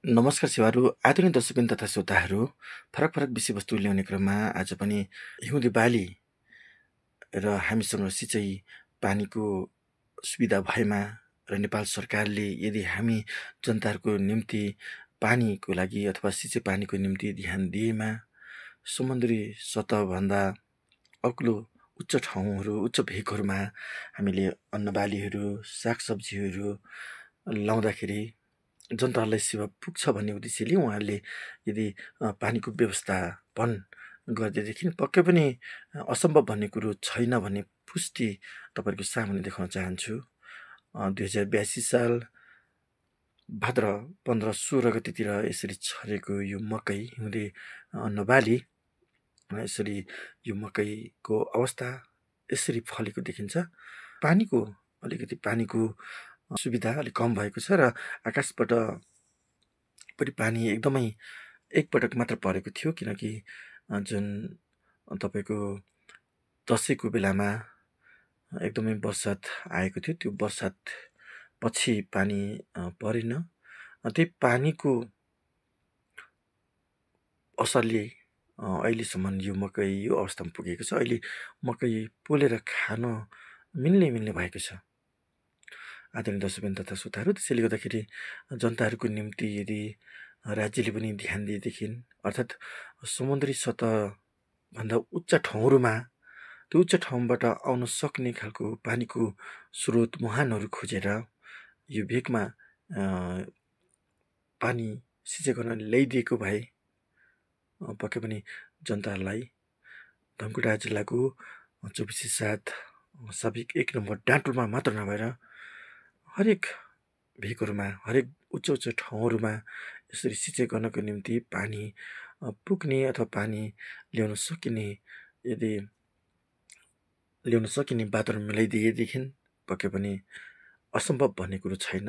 नमस्कार शिवारू, आदरणीय दर्शकबिन तथा श्रोताहरू, फरक फरक विषयवस्तु ल्याउने क्रममा आज पनि हिउँदे बाली र हामीसँग सिँचाइ पानीको सुविधा भएमा र नेपाल सरकारले यदि हामी जनताहरूको निम्ति पानीको लागि अथवा सिँचाइ पानीको निम्ति ध्यान दिएमा समुद्री सतहभन्दा अग्लो उच्च ठाउँहरू, उच्च भेगहरूमा हामीले अन्नबालीहरू, सागसब्जीहरू लाउँदाखेरि जनताहरूलाई सेवा पुग्छ भन्ने उद्देश्यले उहाँहरूले यदि पानीको व्यवस्थापन गर्दैदेखि पक्कै पनि असम्भव भन्ने कुरो छैन भन्ने पुष्टि तपाईँहरूको सामुन्ने देखाउन चाहन्छु। 2082 साल भाद्र 15-16 गतितिर यसरी छरेको यो मकै हिउँदे अन्नबाली यसरी यो मकैको अवस्था यसरी फलेको देखिन्छ। अलिकति पानीको सुविधा अलिक कम भएको छ र आकाशबाट पनि पानी एकदमै एकपटक मात्र परेको थियो, किनकि जुन तपाईँको दसैँको बेलामा एकदमै बर्सात आएको थियो, त्यो बर्सात पछि पानी परेन। त्यही पानीको असरले अहिलेसम्म यो मकै यो अवस्थामा पुगेको छ। अहिले मकै पोलेर खान मिल्ने भएको छ। आदरणीय दर्शकबिन तथा श्रोताहरू, त्यसैले गर्दाखेरि जनताहरूको निम्ति यदि राज्यले पनि ध्यान दिएदेखि अर्थात् समुद्री सतहभन्दा उच्च ठाउँहरूमा त्यो उच्च ठाउँबाट आउन सक्ने खालको पानीको स्रोत मुहानहरू खोजेर यो भेगमा पानी सिँचाइ गर्न ल्याइदिएको भए पक्कै पनि जनताहरूलाई धनकुटा जिल्लाको 24/7 साविक 1 नम्बर डाँटुमा मात्र नभएर हरेक भेगहरूमा, हरेक उच्च ठाउँहरूमा यसरी सिँचाइ गर्नको निम्ति पानी पुग्ने अथवा पानी ल्याउन सकिने वातावरण मिलाइदिएदेखि पक्कै पनि असम्भव भन्ने कुरो छैन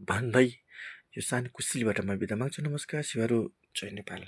भन्दै यो सानो कुश्लीबाट म बिदा माग्छु। नमस्कार शिवारू, जय नेपाल।